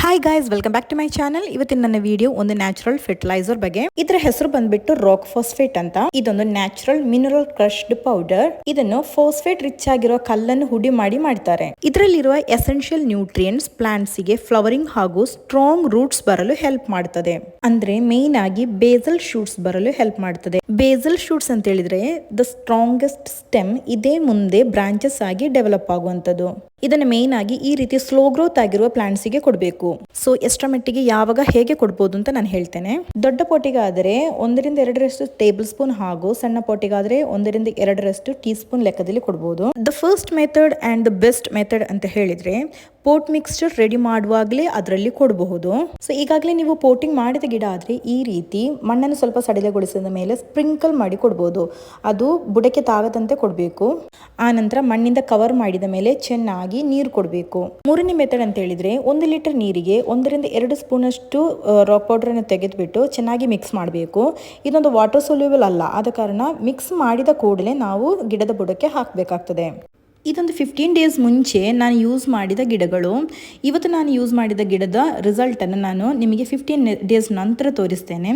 Hi guys, welcome back to my channel. ಇವತ್ತಿನ ನನ್ನ video ಒಂದು ನ್ಯಾಚುರಲ್ ಫರ್ಟಿಲೈಸರ್ ಬಗ್ಗೆ. ಇದರ ಹೆಸರು ಬಂದ್ಬಿಟ್ಟು ರಾಕ್ ಫಾಸ್ಫೇಟ್ ಅಂತ. ಇದೊಂದು ನ್ಯಾಚುರಲ್ ಮಿನರಲ್ ಕ್ರಶ್ಡ್ ಪೌಡರ್. ಇದನ್ನು ಫಾಸ್ಫೇಟ್ ರಿಚ್ ಆಗಿರೋ ಕಲ್ಲನ್ನು ಹುಡಿ ಮಾಡಿ ಮಾಡ್ತಾರೆ. ಇದರಲ್ಲಿರುವ ಎಸೆನ್ಷಿಯಲ್ ನ್ಯೂಟ್ರಿಯೆಂಟ್ಸ್ ಪ್ಲಾಂಟ್ಸ್ ಗೆ ಫ್ಲವರಿಂಗ್ ಹಾಗೂ ಸ್ಟ್ರಾಂಗ್ ರೂಟ್ಸ್ ಬರಲು ಹೆಲ್ಪ್ ಮಾಡ್ತದೆ. ಅಂದ್ರೆ ಮೇನ್ ಆಗಿ ಬೇಸಲ್ ಶೂಟ್ಸ್ ಬರಲು ಹೆಲ್ಪ್ ಮಾಡ್ತದೆ. ಬೇಸಲ್ ಶೂಟ್ಸ್ ಅಂತ ಹೇಳಿದ್ರೆ ದ ಸ್ಟ್ರಾಂಗೆಸ್ಟ್ ಸ್ಟೆಮ್, ಇದೇ ಮುಂದೆ ಬ್ರಾಂಚಸ್ ಆಗಿ ಡೆವಲಪ್ ಆಗುವಂತದ್ದು. ಇದನ್ನ ಮೇನ್ ಆಗಿ ಈ ರೀತಿ ಸ್ಲೋ ಗ್ರೋತ್ ಆಗಿರುವ ಪ್ಲಾಂಟ್ಸ್ ಗೆ ಕೊಡಬೇಕು. ಸೊ ಎಷ್ಟರ ಮಟ್ಟಿಗೆ ಯಾವಾಗ ಹೇಗೆ ಕೊಡಬಹುದು ಅಂತ ನಾನು ಹೇಳ್ತೇನೆ. ದೊಡ್ಡ ಪೋಟಿಗಾದರೆ 1-2 ಟೇಬಲ್ ಸ್ಪೂನ್ ಹಾಗೂ ಸಣ್ಣ ಪೋಟಿಗಾದ್ರೆ 1-2 ಟೀ ಸ್ಪೂನ್ ಲೆಕ್ಕದಲ್ಲಿ ಕೊಡಬಹುದು. The first method and the best method ಅಂತ ಹೇಳಿದ್ರೆ ಪೋಟ್ ಮಿಕ್ಸ್ಚರ್ ರೆಡಿ ಮಾಡುವಾಗಲೇ ಅದರಲ್ಲಿ ಕೊಡಬಹುದು. ಸೊ ಈಗಾಗಲೇ ನೀವು ಪೋಟಿಂಗ್ ಮಾಡಿದ ಗಿಡ ಆದ್ರೆ ಈ ರೀತಿ ಮಣ್ಣನ್ನು ಸ್ವಲ್ಪ ಸಡಿಲಗೊಳಿಸಿದ ಮೇಲೆ ಸ್ಪ್ರಿಂಕಲ್ ಮಾಡಿ ಕೊಡಬಹುದು. ಅದು ಬುಡಕ್ಕೆ ತಾಗದಂತೆ ಕೊಡಬೇಕು. ಆ ನಂತರ ಮಣ್ಣಿಂದ ಕವರ್ ಮಾಡಿದ ಮೇಲೆ ಚೆನ್ನಾಗಿ ನೀರು ಕೊಡಬೇಕು. ಮೂರನೇ ಮೆಥಡ್ ಅಂತ ಹೇಳಿದ್ರೆ 1 ಲೀಟರ್ ನೀರಿಗೆ 1-2 ಸ್ಪೂನ್ ಅಷ್ಟು ರಾಕ್ ಪೌಡರ್ ಅನ್ನು ತೆಗೆದುಬಿಟ್ಟು ಚೆನ್ನಾಗಿ ಮಿಕ್ಸ್ ಮಾಡಬೇಕು. ಇದೊಂದು ವಾಟರ್ ಸೊಲ್ಯೂಬಲ್ ಅಲ್ಲ, ಆದ ಕಾರಣ ಮಿಕ್ಸ್ ಮಾಡಿದ ಕೂಡಲೇ ನಾವು ಗಿಡದ ಬುಡಕ್ಕೆ ಹಾಕಬೇಕಾಗ್ತದೆ. ಇದೊಂದು 15 ಡೇಸ್ ಮುಂಚೆ ನಾನು ಯೂಸ್ ಮಾಡಿದ ಗಿಡಗಳು. ಇವತ್ತು ನಾನು ಯೂಸ್ ಮಾಡಿದ ಗಿಡದ ರಿಸಲ್ಟನ್ನು ನಾನು ನಿಮಗೆ 15 ಡೇಸ್ ನಂತರ ತೋರಿಸ್ತೇನೆ.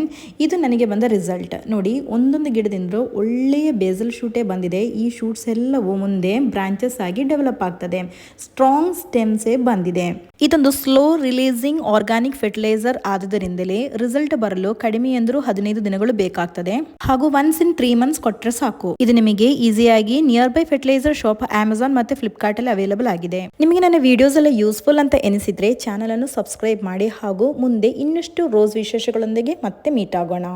ಇದು ನನಗೆ ಬಂದ ರಿಸಲ್ಟ್ ನೋಡಿ. ಒಂದೊಂದು ಗಿಡದಿಂದ ಒಳ್ಳೆಯ ಬೇಸಲ್ ಶೂಟೇ ಬಂದಿದೆ. ಈ ಶೂಟ್ಸ್ ಎಲ್ಲವೂ ಮುಂದೆ ಬ್ರಾಂಚಸ್ ಆಗಿ ಡೆವಲಪ್ ಆಗ್ತದೆ. ಸ್ಟ್ರಾಂಗ್ ಸ್ಟೆಮ್ಸೇ ಬಂದಿದೆ. ಇದೊಂದು ಸ್ಲೋ ರಿಲೀಸಿಂಗ್ ಆರ್ಗಾನಿಕ್ ಫರ್ಟಿಲೈಸರ್ ಆದ್ದರಿಂದಲೇ ರಿಸಲ್ಟ್ ಬರಲು ಕಡಿಮೆ ಎಂದರೂ 15 ದಿನಗಳು ಬೇಕಾಗ್ತದೆ. ಹಾಗೂ ಒನ್ಸ್ ಇನ್ 3 ಮಂತ್ಸ್ ಕೊಟ್ಟರೆ ಸಾಕು. ಇದು ನಿಮಗೆ ಈಸಿಯಾಗಿ nearby fertilizer shop Amazon ಮತ್ತೆ ಫ್ಲಿಪ್ಕಾರ್ಟ್ ಅಲ್ಲಿ ಅವೈಲೇಬಲ್ ಆಗಿದೆ. ನಿಮಗೆ ನನ್ನ ವಿಡಿಯೋಸ್ ಎಲ್ಲ ಯೂಸ್ಫುಲ್ ಅಂತ ಎನಿಸಿದ್ರೆ ಚಾನಲ್ ಅನ್ನು ಸಬ್ಸ್ಕ್ರೈಬ್ ಮಾಡಿ ಹಾಗೂ ಮುಂದೆ ಇನ್ನಷ್ಟು ರೋಸ್ ವಿಶೇಷಗಳೊಂದಿಗೆ ಮತ್ತೆ ಮೀಟ್ ಆಗೋಣ.